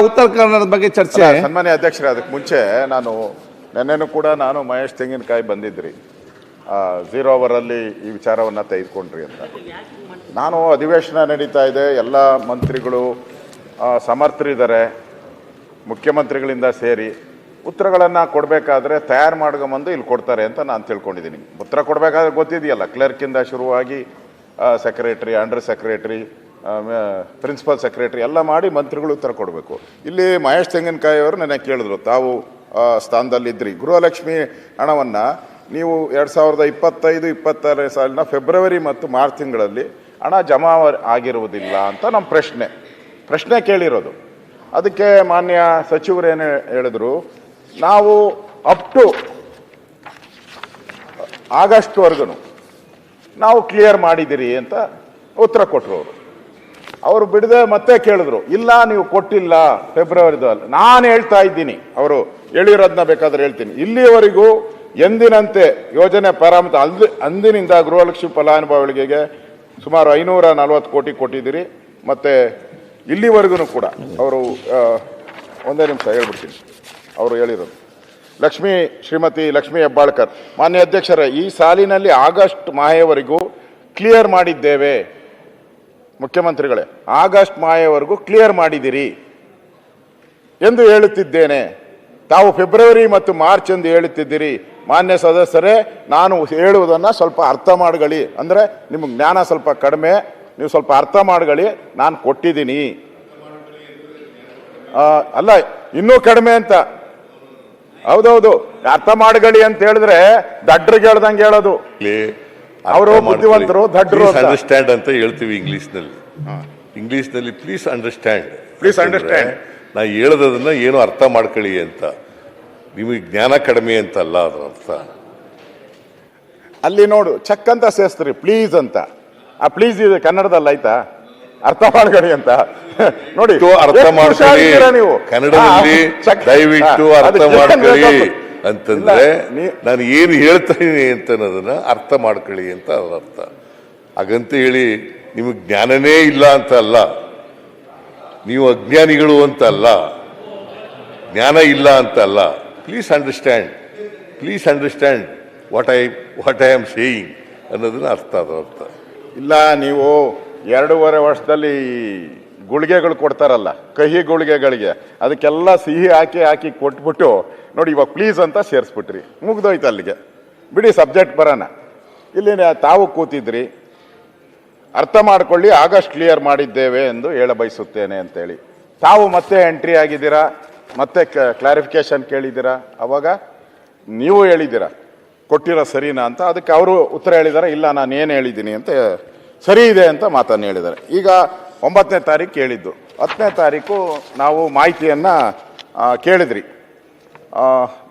ಉತ್ತರ ಕನ್ನಡದ ಬಗ್ಗೆ ಚರ್ಚೆ. ಸನ್ಮಾನ್ಯ ಅಧ್ಯಕ್ಷರೇ, ಅದಕ್ಕೆ ಮುಂಚೆ ನೆನ್ನೆನೂ ಕೂಡ ಮಹೇಶ್ ತೆಂಗಿನಕಾಯಿ ಬಂದಿದ್ರಿ, 0 ಅವರಲ್ಲಿ ಈ ವಿಚಾರವನ್ನು ತೆಗೆದುಕೊಂಡ್ರಿ ಅಂತ. ನಾನು ಅಧಿವೇಶನ ನಡೀತಾ ಇದೆ, ಎಲ್ಲ ಮಂತ್ರಿಗಳು ಸಮರ್ಥರಿದ್ದಾರೆ, ಮುಖ್ಯಮಂತ್ರಿಗಳಿಂದ ಸೇರಿ ಉತ್ತರಗಳನ್ನು ಕೊಡಬೇಕಾದ್ರೆ ತಯಾರು ಮಾಡ್ಕೊಂಬಂದು ಇಲ್ಲಿ ಕೊಡ್ತಾರೆ ಅಂತ ನಾನು ತಿಳ್ಕೊಂಡಿದ್ದೀನಿ. ಉತ್ತರ ಕೊಡಬೇಕಾದ್ರೆ ಗೊತ್ತಿದೆಯಲ್ಲ, ಕ್ಲರ್ಕಿಂದ ಶುರುವಾಗಿ secretary, under secretary, principal secretary ಎಲ್ಲ ಮಾಡಿ ಮಂತ್ರಿಗಳು ಉತ್ತರ ಕೊಡಬೇಕು. ಇಲ್ಲಿ ಮಹೇಶ್ ತೆಂಗಿನಕಾಯಿ ಅವರು ನನಗೆ ಕೇಳಿದ್ರು, ತಾವು ಸ್ಥಾನದಲ್ಲಿದ್ದಿರಿ, ಗೃಹಲಕ್ಷ್ಮಿ ಹಣವನ್ನು ನೀವು 2025-26 ಸಾಲಿನ ಫೆಬ್ರವರಿ ಮತ್ತು ಮಾರ್ಚ್ ತಿಂಗಳಲ್ಲಿ ಹಣ ಜಮಾ ಆಗಿರುವುದಿಲ್ಲ ಅಂತ ನಮ್ಮ ಪ್ರಶ್ನೆ ಕೇಳಿರೋದು. ಅದಕ್ಕೆ ಮಾನ್ಯ ಸಚಿವರೇನು ಹೇಳಿದ್ರು, ನಾವು ಅಪ್ ಟು ಆಗಸ್ಟ್ವರೆಗೂ ನಾವು ಕ್ಲಿಯರ್ ಮಾಡಿದ್ದೀರಿ ಅಂತ ಉತ್ತರ ಕೊಟ್ಟರು. ಅವರು ಬಿಡದೆ ಮತ್ತೆ ಕೇಳಿದ್ರು, ಇಲ್ಲ ನೀವು ಕೊಟ್ಟಿಲ್ಲ ಫೆಬ್ರವರಿದಲ್ಲಿ. ನಾನು ಹೇಳ್ತಾ ಇದ್ದೀನಿ, ಅವರು ಹೇಳಿರೋದನ್ನ ಬೇಕಾದ್ರೆ ಹೇಳ್ತೀನಿ, ಇಲ್ಲಿಯವರೆಗೂ ಎಂದಿನಂತೆ ಯೋಜನೆ ಪ್ರಾರಂಭ ಅಂದಿನಿಂದ ಗೃಹಲಕ್ಷ್ಮಿ ಫಲಾನುಭವಿಗಳಿಗೆ ಸುಮಾರು 540 ಕೋಟಿ ಕೊಟ್ಟಿದ್ದೀರಿ. ಮತ್ತು ಇಲ್ಲಿವರೆಗೂ ಕೂಡ ಅವರು ಒಂದೇ ನಿಮಿಷ ಹೇಳ್ಬಿಡ್ತೀನಿ, ಅವರು ಹೇಳಿರೋದು ಶ್ರೀಮತಿ ಲಕ್ಷ್ಮೀ ಹೆಬ್ಬಾಳ್ಕರ್, ಮಾನ್ಯ ಅಧ್ಯಕ್ಷರೇ, ಈ ಸಾಲಿನಲ್ಲಿ ಆಗಸ್ಟ್ ಮಾಹೆಯವರೆಗೂ ಕ್ಲಿಯರ್ ಮಾಡಿದ್ದೇವೆ. ಮುಖ್ಯಮಂತ್ರಿಗಳೇ, ಆಗಸ್ಟ್ ಮಾಹೆಯವರೆಗೂ ಕ್ಲಿಯರ್ ಮಾಡಿದಿರಿ ಎಂದು ಹೇಳುತ್ತಿದ್ದೇನೆ. ತಾವು ಫೆಬ್ರವರಿ ಮತ್ತು ಮಾರ್ಚ್ ಎಂದು ಹೇಳುತ್ತಿದ್ದೀರಿ. ಮಾನ್ಯ ಸದಸ್ಯರೇ, ನಾನು ಹೇಳುವುದನ್ನು ಸ್ವಲ್ಪ ಅರ್ಥ ಮಾಡ್ಕೊಳ್ಳಿ. ಅಂದರೆ ನಿಮಗೆ ಜ್ಞಾನ ಸ್ವಲ್ಪ ಕಡಿಮೆ, ನೀವು ಸ್ವಲ್ಪ ಅರ್ಥ ಮಾಡ್ಕೊಳ್ಳಿ. ನಾನು ಕೊಟ್ಟಿದ್ದೀನಿ, ಅಲ್ಲ ಇನ್ನೂ ಕಡಿಮೆ ಅಂತ. ಹೌದೌದು, ಅರ್ಥ ಮಾಡ್ಕೊಳ್ಳಿ ಅಂತ ಹೇಳಿದ್ರೆ ದಡ್ರಿಗೆ ಹೇಳ್ದಂಗೆ ಹೇಳೋದು. ಅವರು ಬುದ್ಧಿವಂತರು, ದಡ್ರು ಅಂಡರ್ಸ್ಟ್ಯಾಂಡ್ ಅಂತ ಹೇಳ್ತೀವಿ ಇಂಗ್ಲಿಷ್ನಲ್ಲಿ. Please understand. ನಾ ಹೇಳೋದನ್ನ ಏನು ಅರ್ಥ ಮಾಡ್ಕೊಳ್ಳಿ ಅಂತ. ನಿಮಗೆ ಜ್ಞಾನ ಕಡಿಮೆ ಅಂತಲ್ಲ ಅದರ ಅರ್ಥ. ಅಲ್ಲಿ ನೋಡು, ಚೆಕ್ ಅಂತ ಸೇರಿಸ್ತೀರಿ, ಪ್ಲೀಸ್ ಅಂತ. ಆ ಪ್ಲೀಸ್ ಇದೆ ಕನ್ನಡದಲ್ಲಿ, ಆಯ್ತಾ? ಅರ್ಥ ಮಾಡ್ಕೊಳ್ಳಿ ಅಂತ ನೋಡಿ, ಅರ್ಥ ಮಾಡ್ಕೊಳ್ಳಿ ನೀವು ಕನ್ನಡದಲ್ಲಿ, ದಯವಿಟ್ಟು ಅರ್ಥ ಮಾಡ್ಕೊಳ್ಳಿ ಅಂತಂದ್ರೆ ನಾನು ಏನು ಹೇಳ್ತಾ ಇದೀನಿ ಅಂತ ಅನ್ನೋದನ್ನ ಅರ್ಥ ಮಾಡ್ಕೊಳ್ಳಿ ಅಂತ ಅದರ ಅರ್ಥ. ಹಾಗಂತ ಹೇಳಿ ನಿಮಗೆ ಜ್ಞಾನನೇ ಇಲ್ಲ ಅಂತ ಅಲ್ಲ, ನೀವು ಅಜ್ಞಾನಿಗಳು ಅಂತ ಅಲ್ಲ, ಜ್ಞಾನ ಇಲ್ಲ ಅಂತ ಅಲ್ಲ. Please understand what I am saying ಅನ್ನೋದನ್ನ ಅರ್ಥ. ಅದರ ಅರ್ಥ ಇಲ್ಲ, ನೀವು 2.5 ವರ್ಷದಲ್ಲಿ ಗುಳಿಗೆಗಳು ಕೊಡ್ತಾರಲ್ಲ, ಕಹಿ ಗುಳಿಗೆಗಳಿಗೆ, ಅದಕ್ಕೆಲ್ಲ ಸಿಹಿ ಹಾಕಿ ಕೊಟ್ಬಿಟ್ಟು ನೋಡಿ, ಇವಾಗ ಪ್ಲೀಸ್ ಅಂತ ಸೇರಿಸ್ಬಿಟ್ರಿ, ಮುಗ್ದೋಯ್ತು ಅಲ್ಲಿಗೆ. ಬಿಡಿ, ಸಬ್ಜೆಕ್ಟ್ ಬರೋಣ. ಇಲ್ಲಿ ತಾವು ಕೂತಿದ್ರಿ, ಅರ್ಥ ಮಾಡ್ಕೊಳ್ಳಿ, ಆಗಸ್ಟ್ ಕ್ಲಿಯರ್ ಮಾಡಿದ್ದೇವೆ ಎಂದು ಹೇಳ ಬಯಸುತ್ತೇನೆ ಅಂತೇಳಿ. ತಾವು ಮತ್ತೆ ಎಂಟ್ರಿ ಆಗಿದ್ದೀರಾ, ಮತ್ತೆ ಕ್ಲಾರಿಫಿಕೇಶನ್ ಕೇಳಿದ್ದೀರಾ. ಅವಾಗ ನೀವು ಹೇಳಿದ್ದೀರಾ ಕೊಟ್ಟಿರೋ ಸರಿನಾ ಅಂತ. ಅದಕ್ಕೆ ಅವರು ಉತ್ತರ ಹೇಳಿದ್ದಾರೆ, ಇಲ್ಲ ನಾನು ಏನು ಹೇಳಿದ್ದೀನಿ ಅಂತ ಸರಿ ಇದೆ ಅಂತ ಮಾತನ್ನು ಹೇಳಿದ್ದಾರೆ. ಈಗ 9ನೇ ತಾರೀಕು ಕೇಳಿದ್ದು, 10ನೇ ತಾರೀಕು ನಾವು ಮಾಹಿತಿಯನ್ನು ಕೇಳಿದ್ರಿ,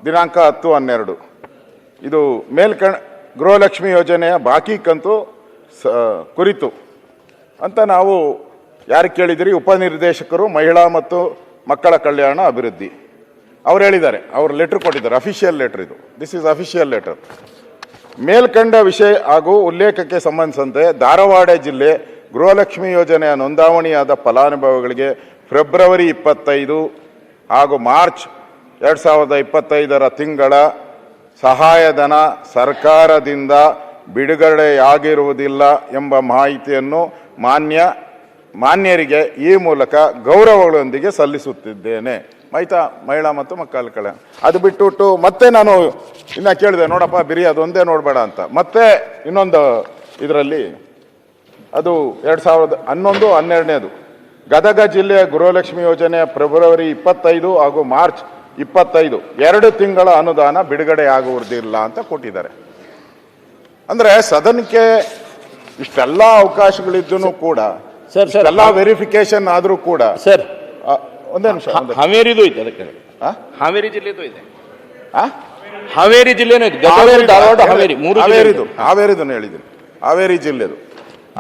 ದಿನಾಂಕ 10-12. ಇದು ಗೃಹಲಕ್ಷ್ಮಿ ಯೋಜನೆಯ ಬಾಕಿ ಕಂತು ಕುರಿತು ಅಂತ ನಾವು ಯಾರು ಕೇಳಿದಿರಿ? ಉಪನಿರ್ದೇಶಕರು ಮಹಿಳಾ ಮತ್ತು ಮಕ್ಕಳ ಕಲ್ಯಾಣ ಅಭಿವೃದ್ಧಿ ಅವ್ರು ಹೇಳಿದ್ದಾರೆ. ಅವರು ಲೆಟರ್ ಕೊಟ್ಟಿದ್ದಾರೆ, ಅಫಿಷಿಯಲ್ ಲೆಟರ್ ಇದು. This is official letter. ಮೇಲ್ಕಂಡ ವಿಷಯ ಹಾಗೂ ಉಲ್ಲೇಖಕ್ಕೆ ಸಂಬಂಧಿಸಿದಂತೆ ಧಾರವಾಡ ಜಿಲ್ಲೆ ಗೃಹಲಕ್ಷ್ಮಿ ಯೋಜನೆಯ ನೋಂದಾವಣಿಯಾದ ಫಲಾನುಭವಿಗಳಿಗೆ ಫೆಬ್ರವರಿ 25 ಹಾಗೂ ಮಾರ್ಚ್ 2025 ತಿಂಗಳ ಸಹಾಯಧನ ಸರ್ಕಾರದಿಂದ ಬಿಡುಗಡೆಯಾಗಿರುವುದಿಲ್ಲ ಎಂಬ ಮಾಹಿತಿಯನ್ನು ಮಾನ್ಯರಿಗೆ ಈ ಮೂಲಕ ಗೌರವಗಳೊಂದಿಗೆ ಸಲ್ಲಿಸುತ್ತಿದ್ದೇನೆ. ಮಹಿಳಾ ಮತ್ತು ಮಕ್ಕಳ ಕಲ್ಯಾಣ. ಅದು ಬಿಟ್ಟುಬಿಟ್ಟು ಮತ್ತೆ ನಾನು ಇನ್ನು ಕೇಳಿದೆ, ನೋಡಪ್ಪ ಬಿರಿ ಅದೊಂದೇ ನೋಡಬೇಡ ಅಂತ. ಮತ್ತೆ ಇನ್ನೊಂದು ಇದರಲ್ಲಿ ಅದು 2011-12 ಗದಗ ಜಿಲ್ಲೆಯ ಗೃಹಲಕ್ಷ್ಮಿ ಯೋಜನೆಯ ಫೆಬ್ರವರಿ 25 ಹಾಗೂ ಮಾರ್ಚ್ 25 2 ತಿಂಗಳ ಅನುದಾನ ಬಿಡುಗಡೆಯಾಗುವುದಿಲ್ಲ ಅಂತ ಕೊಟ್ಟಿದ್ದಾರೆ. ಅಂದರೆ ಸದನಕ್ಕೆ ಇಷ್ಟೆಲ್ಲ ಅವಕಾಶಗಳಿದ್ದೂ ಕೂಡ, ಎಲ್ಲ ವೆರಿಫಿಕೇಶನ್ ಆದರೂ ಕೂಡ ಸರ್ ಒಂದೇ ನಿಮಿಷ, ಹಾವೇರಿದು ಐತೆ, ಅದಕ್ಕೆ ಹಾವೇರಿ ಜಿಲ್ಲೆದು ಇದೆ, ಹಾವೇರಿ ಜಿಲ್ಲೆನೂ ಇದೆ, ಧಾರವಾಡ, ಹಾವೇರಿ, ಹಾವೇರಿದನ್ನು ಹೇಳಿದ್ದೀನಿ, ಹಾವೇರಿ ಜಿಲ್ಲೆದು,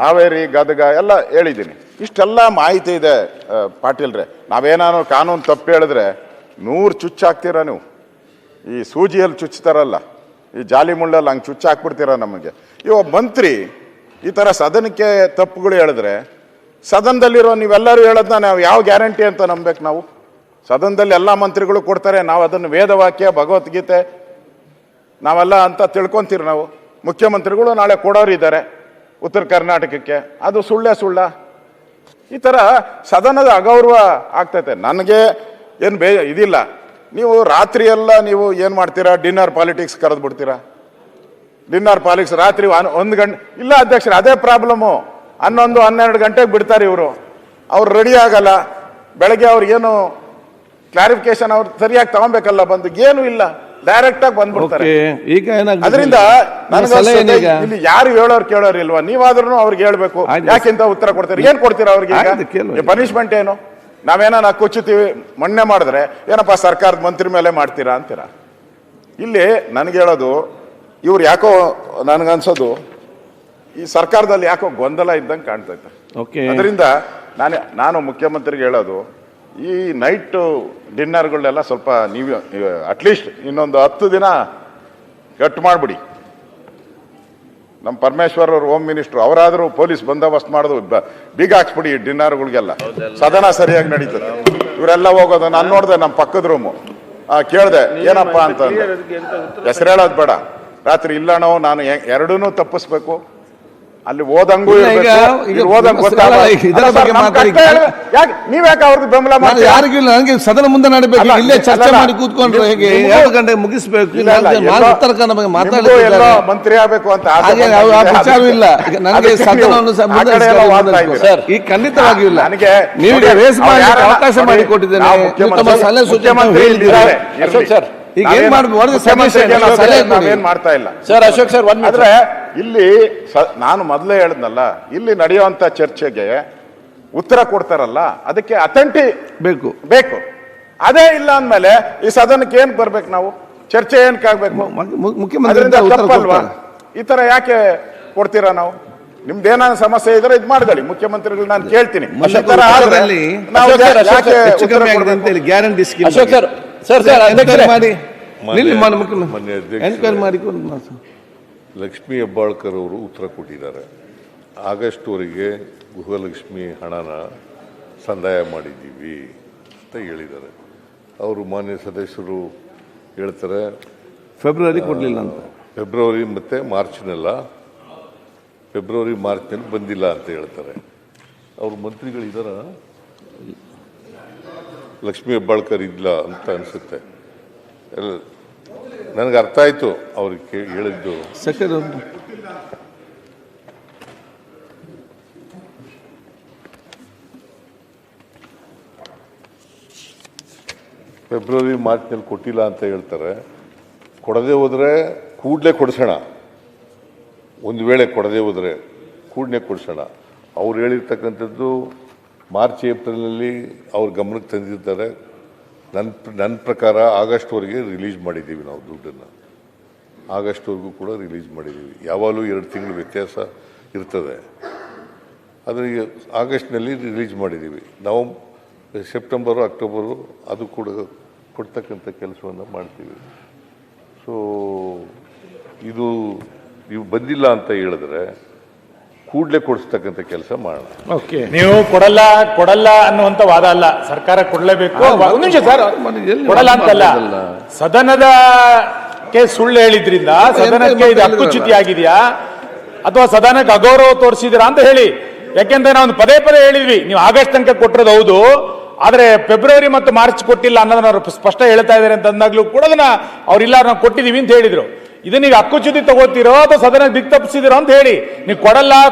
ಹಾವೇರಿ, ಗದಗ ಎಲ್ಲ ಹೇಳಿದ್ದೀನಿ. ಇಷ್ಟೆಲ್ಲ ಮಾಹಿತಿ ಇದೆ ಪಾಟೀಲ್ರೆ. ನಾವೇನಾದ್ರು ಕಾನೂನು ತಪ್ಪು ಹೇಳಿದ್ರೆ 100 ಚುಚ್ಚು ಹಾಕ್ತೀರಾ ನೀವು. ಈ ಸೂಜಿಯಲ್ಲಿ ಚುಚ್ತಾರಲ್ಲ, ಈ ಜಾಲಿ ಮುಳ್ಳಲ್ಲಿ ಹಂಗೆ ಚುಚ್ಚು ಹಾಕ್ಬಿಡ್ತೀರ ನಮಗೆ. ಇವಾಗ ಮಂತ್ರಿ ಈ ಥರ ಸದನಕ್ಕೆ ತಪ್ಪುಗಳು ಹೇಳಿದ್ರೆ, ಸದನದಲ್ಲಿರೋ ನೀವೆಲ್ಲರೂ ಹೇಳೋದನ್ನ ನಾವು ಯಾವ ಗ್ಯಾರಂಟಿ ಅಂತ ನಂಬೇಕು ನಾವು? ಸದನದಲ್ಲಿ ಎಲ್ಲ ಮಂತ್ರಿಗಳು ಕೊಡ್ತಾರೆ, ನಾವು ಅದನ್ನು ವೇದವಾಕ್ಯ ಭಗವದ್ಗೀತೆ ನಾವೆಲ್ಲ ಅಂತ ತಿಳ್ಕೊಂತೀರಿ ನಾವು. ಮುಖ್ಯಮಂತ್ರಿಗಳು ನಾಳೆ ಕೊಡೋರಿದ್ದಾರೆ ಉತ್ತರ ಕರ್ನಾಟಕಕ್ಕೆ, ಅದು ಸುಳ್ಳ ಈ ಥರ ಸದನದ ಅಗೌರವ ಆಗ್ತೈತೆ. ನನಗೆ ಏನು ಇದಿಲ್ಲ, ನೀವು ರಾತ್ರಿ ಎಲ್ಲ ನೀವು ಏನು ಮಾಡ್ತೀರಾ, ಡಿನ್ನರ್ ಪಾಲಿಟಿಕ್ಸ್ ಕರೆದು ಬಿಡ್ತೀರಾ. ಡಿನ್ನರ್ ಪಾಲಿಟಿಕ್ಸ್ ರಾತ್ರಿ 1 ಗಂಟೆ ಇಲ್ಲ ಅಧ್ಯಕ್ಷರೇ, ಅದೇ ಪ್ರಾಬ್ಲಮ್ಮು. 11-12 ಗಂಟೆಗೆ ಬಿಡ್ತಾರೆ ಇವರು, ಅವ್ರು ರೆಡಿ ಆಗಲ್ಲ. ಬೆಳಗ್ಗೆ ಅವ್ರಿಗೇನು ಕ್ಲಾರಿಫಿಕೇಶನ್ ಅವ್ರು ಸರಿಯಾಗಿ ತಗೊಬೇಕಲ್ಲ, ಬಂದು ಏನೂ ಇಲ್ಲ, ಡೈರೆಕ್ಟ್ ಆಗಿ ಬಂದ್ಬಿಡ್ತಾರೆ. ಈಗ ಅದರಿಂದ ಇಲ್ಲಿ ಯಾರು ಹೇಳೋರು ಕೇಳೋರು ಇಲ್ವಾ? ನೀವಾದ್ರೂ ಅವ್ರಿಗೆ ಹೇಳ್ಬೇಕು, ಯಾಕಿಂತ ಉತ್ತರ ಕೊಡ್ತೀರಿ? ಏನ್ ಕೊಡ್ತೀರಾ ಅವ್ರಿಗೆ? ಪನಿಷ್ಮೆಂಟ್ ಏನು? ನಾವೇನ ಕುಚ್ಚುತ್ತೀವಿ ಮೊನ್ನೆ ಮಾಡಿದ್ರೆ ಏನಪ್ಪಾ ಸರ್ಕಾರದ ಮಂತ್ರಿ ಮೇಲೆ ಮಾಡ್ತೀರಾ ಅಂತೀರಾ. ಇಲ್ಲಿ ನನಗೆ ಹೇಳೋದು, ಇವ್ರು ಯಾಕೋ ನನಗನ್ಸೋದು ಈ ಸರ್ಕಾರದಲ್ಲಿ ಯಾಕೋ ಗೊಂದಲ ಇದ್ದಂಗೆ ಕಾಣ್ತೈತೆ. ಅದರಿಂದ ನಾನು ಮುಖ್ಯಮಂತ್ರಿಗೆ ಹೇಳೋದು, ಈ ನೈಟ್ ಡಿನ್ನರ್ಗಳನ್ನೆಲ್ಲ ಸ್ವಲ್ಪ ನೀವು ಅಟ್ಲೀಸ್ಟ್ ಇನ್ನೊಂದು 10 ದಿನ ಕಟ್ ಮಾಡಿಬಿಡಿ. ನಮ್ಮ ಪರಮೇಶ್ವರ್ ಅವರು ಹೋಮ್ ಮಿನಿಸ್ಟರ್, ಅವರಾದರೂ ಪೊಲೀಸ್ ಬಂದೋಬಸ್ತ್ ಮಾಡೋದು ಬೀಗ ಹಾಕ್ಸ್ಬಿಡಿ ಡಿನ್ನರ್ಗಳಿಗೆಲ್ಲ, ಸದನ ಸರಿಯಾಗಿ ನಡೀತದೆ. ಇವರೆಲ್ಲ ಹೋಗೋದು ನಾನು ನೋಡಿದೆ, ನಮ್ಮ ಪಕ್ಕದ ರೂಮು ಕೇಳಿದೆ ಏನಪ್ಪ ಅಂತ, ಹೆಸರು ಹೇಳೋದು ಬೇಡ, ರಾತ್ರಿ ಇಲ್ಲಣೋ ನಾನು ಎರಡೂ ತಪ್ಪಿಸ್ಬೇಕು, ಅಲ್ಲಿ ಓದಂಗೂ ನೀವ್ಯಾಕೆ ಅವ್ರಿಗೆ ಬೆಂಬಲ ಮಾಡಿ? ಯಾರಿಗಿಲ್ಲ, ನನಗೆ ಸದನ ಮುಂದೆ ನಡಬೇಕು, ಇಲ್ಲೇ ಚರ್ಚೆ ಮಾಡಿ ಕೂತ್ಕೊಂಡ್ರೆ ಹೇಗೆ? 2 ಗಂಟೆಗೆ ಮುಗಿಸ್ಬೇಕು, ಉತ್ತರ ಕನ್ನಡ ಬಗ್ಗೆ ಮಾತಾಡಿದ್ರೆ ಮಂತ್ರಿ ಆಗ್ಬೇಕು ಅಂತ ವಿಚಾರವಿಲ್ಲ. ನನಗೆ ಸದನವನ್ನು ಈ ಖಂಡಿತವಾಗಿಯೂ ಇಲ್ಲ. ನನಗೆ ನೀವು ರೇಸ್ ಮಾಡಿ ಅವಕಾಶ ಮಾಡಿ ಕೊಟ್ಟಿದ್ದೇನೆ, ತಮ್ಮ ಸಲಹೆ ಸೂಚನೆ ಹೇಳಿದ್ದಾರೆ. ಈಗ ಏನ್ ನಾವೇನ್ ಮಾಡ್ತಾ ಇಲ್ಲ ಸರ್. ಅಶೋಕ್ ಸರ್, ಆದ್ರೆ ಇಲ್ಲಿ ನಾನು ಮೊದಲೇ ಹೇಳಿದ್ನಲ್ಲ, ಇಲ್ಲಿ ನಡೆಯುವಂತ ಚರ್ಚೆಗೆ ಉತ್ತರ ಕೊಡ್ತಾರಲ್ಲ, ಅದಕ್ಕೆ ಅಥೆಂಟಿ ಬೇಕು. ಅದೇ ಇಲ್ಲ ಅಂದ್ಮೇಲೆ ಈ ಸದನಕ್ಕೆ ಏನ್ ಬರ್ಬೇಕು ನಾವು? ಚರ್ಚೆ ಏನಕ್ಕಾಗಬೇಕು? ತಪ್ಪಲ್ವಾ? ಈ ತರ ಯಾಕೆ ಕೊಡ್ತೀರಾ ನಾವು? ನಿಮ್ದೇನಾದ್ರು ಸಮಸ್ಯೆ ಇದ್ರೆ ಇದು ಮಾಡಿದಳಿ ಮುಖ್ಯಮಂತ್ರಿಗಳು, ನಾನು ಕೇಳ್ತೀನಿ. ಗ್ಯಾರಂಟಿ ಲಕ್ಷ್ಮೀ ಹೆಬ್ಬಾಳ್ಕರ್ ಅವರು ಉತ್ತರ ಕೊಟ್ಟಿದ್ದಾರೆ. ಆಗಸ್ಟ್ವರೆಗೆ ಗೃಹಲಕ್ಷ್ಮಿ ಹಣನ ಸಂದಾಯ ಮಾಡಿದ್ದೀವಿ ಅಂತ ಹೇಳಿದ್ದಾರೆ. ಅವರು ಮಾನ್ಯ ಸದಸ್ಯರು ಹೇಳ್ತಾರೆ ಫೆಬ್ರವರಿ ಕೊಡಲಿಲ್ಲ ಅಂತ. ಫೆಬ್ರವರಿ ಮತ್ತು ಮಾರ್ಚ್ನಲ್ಲಿ ಬಂದಿಲ್ಲ ಅಂತ ಹೇಳ್ತಾರೆ. ಅವರು ಮಂತ್ರಿಗಳಿದಾರ, ಲಕ್ಷ್ಮೀ ಹೆಬ್ಬಾಳ್ಕರ್ ಇಲ್ಲ ಅಂತ ಅನಿಸುತ್ತೆ. ನನಗೆ ಅರ್ಥ ಆಯ್ತು ಅವ್ರಿಗೆ ಹೇಳಿದ್ದು. ಫೆಬ್ರವರಿ ಮಾರ್ಚ್ನಲ್ಲಿ ಕೊಟ್ಟಿಲ್ಲ ಅಂತ ಹೇಳ್ತಾರೆ. ಕೊಡದೆ ಹೋದ್ರೆ ಕೂಡಲೇ ಕೊಡಿಸೋಣ, ಒಂದು ವೇಳೆ ಕೊಡದೆ ಹೋದ್ರೆ ಕೂಡಲೇ ಕೊಡಿಸೋಣ. ಅವ್ರು ಹೇಳಿರ್ತಕ್ಕಂಥದ್ದು ಮಾರ್ಚ್ ಏಪ್ರಿಲ್ನಲ್ಲಿ ಅವ್ರ ಗಮನಕ್ಕೆ ತಂದಿರ್ತಾರೆ. ನನ್ನ ಪ್ರಕಾರ ಆಗಸ್ಟ್ವರೆಗೆ ರಿಲೀಸ್ ಮಾಡಿದ್ದೀವಿ ನಾವು ದುಡ್ಡನ್ನು. ಆಗಸ್ಟ್ವರೆಗೂ ಕೂಡ ರಿಲೀಸ್ ಮಾಡಿದ್ದೀವಿ. ಯಾವಾಗಲೂ 2 ತಿಂಗಳು ವ್ಯತ್ಯಾಸ ಇರ್ತದೆ. ಆದರೆ ಆಗಸ್ಟ್ನಲ್ಲಿ ರಿಲೀಸ್ ಮಾಡಿದ್ದೀವಿ. ನಾವು ಸೆಪ್ಟೆಂಬರು ಅಕ್ಟೋಬರು ಅದು ಕೂಡ ಕೊಡ್ತಕ್ಕಂಥ ಕೆಲಸವನ್ನು ಮಾಡ್ತೀವಿ. ಸೊ ಇದು ನೀವು ಬಂದಿಲ್ಲ ಅಂತ ಹೇಳಿದ್ರೆ ಕೂಡಲೇ ಕೊಡಿಸ್ತಕ್ಕಂಥ ಕೆಲಸ ಮಾಡೋಣ. ನೀವು ಕೊಡಲ್ಲ ಅನ್ನುವಂತ ವಾದ ಅಲ್ಲ, ಸರ್ಕಾರ ಕೊಡಲೇಬೇಕು. ಒಂದು ನಿಮಿಷ ಸರ್, ಕೊಡಲ್ಲ ಅಂತಲ್ಲ, ಸದನದಕ್ಕೆ ಸುಳ್ಳು ಹೇಳಿದ್ರಿಂದ ಸದನಕ್ಕೆ ಇದು ಹಕ್ಕುಚ್ಯುತಿ ಆಗಿದೆಯಾ ಅಥವಾ ಸದನಕ್ಕೆ ಅಗೌರವ ತೋರಿಸಿದಿರಾ ಅಂತ ಹೇಳಿ. ಯಾಕೆಂದ್ರೆ ನಾವು ಪದೇ ಹೇಳಿದ್ವಿ, ನೀವು ಆಗಸ್ಟ್ ತನಕ ಕೊಟ್ಟಿರೋದು ಹೌದು, ಆದ್ರೆ ಫೆಬ್ರವರಿ ಮತ್ತು ಮಾರ್ಚ್ ಕೊಟ್ಟಿಲ್ಲ ಅನ್ನೋದನ್ನ ಅವರು ಸ್ಪಷ್ಟ ಹೇಳ್ತಾ ಇದ್ದಾರೆ ಅಂತ ಅಂದಾಗ್ಲೂ ಕೂಡ ಅದನ್ನ ಅವ್ರಿಲ್ಲ ನಾವು ಕೊಟ್ಟಿದೀವಿ ಅಂತ ಹೇಳಿದ್ರು. ಇದನ್ನ ಈಗ ಹಕ್ಕುಚ್ಯುತಿ ತಗೋತೀರೋ ಅಥವಾ ಸದನ ದಿಕ್ ತಪ್ಪಿಸಿದಿರೋ ಅಂತ ಹೇಳಿ. ನೀವು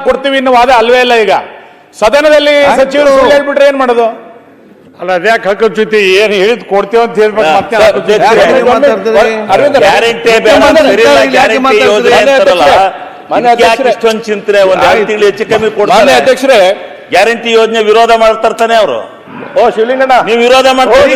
ಕೊಡ್ತೀವಿ ಅನ್ನೋ ವಾದ ಅಲ್ವೇ ಇಲ್ಲ. ಈಗ ಸದನದಲ್ಲಿ ಸಚಿವರು ಸುಳ್ಳು ಹೇಳ್ಬಿಟ್ರೆ ಏನ್ ಮಾಡೋದು? ಅಲ್ಲ, ಅದ್ಯಾಕೆ ಹಕ್ಕುಚ್ಯುತಿ? ಏನ್ ಹೇಳಿದ್ ಕೊಡ್ತೇವೆ ಅಂತ ಹೇಳ್ಬೇಕು. ಇಷ್ಟೊಂದು ಚಿಂತನೆ ಒಂದು 2 ತಿಂಗಳು ಹೆಚ್ಚು ಕಮ್ಮಿ ಕೊಡ್ತಾರೆ ಅಧ್ಯಕ್ಷರೇ. ಗ್ಯಾರಂಟಿ ಯೋಜನೆ ವಿರೋಧ ಮಾಡ್ತಾನೆ ಅವರು. ಓ ಶಿವಲಿಂಗಣ್ಣ, ನೀವು ವಿರೋಧ ಮಾಡ್ತೀರಿ.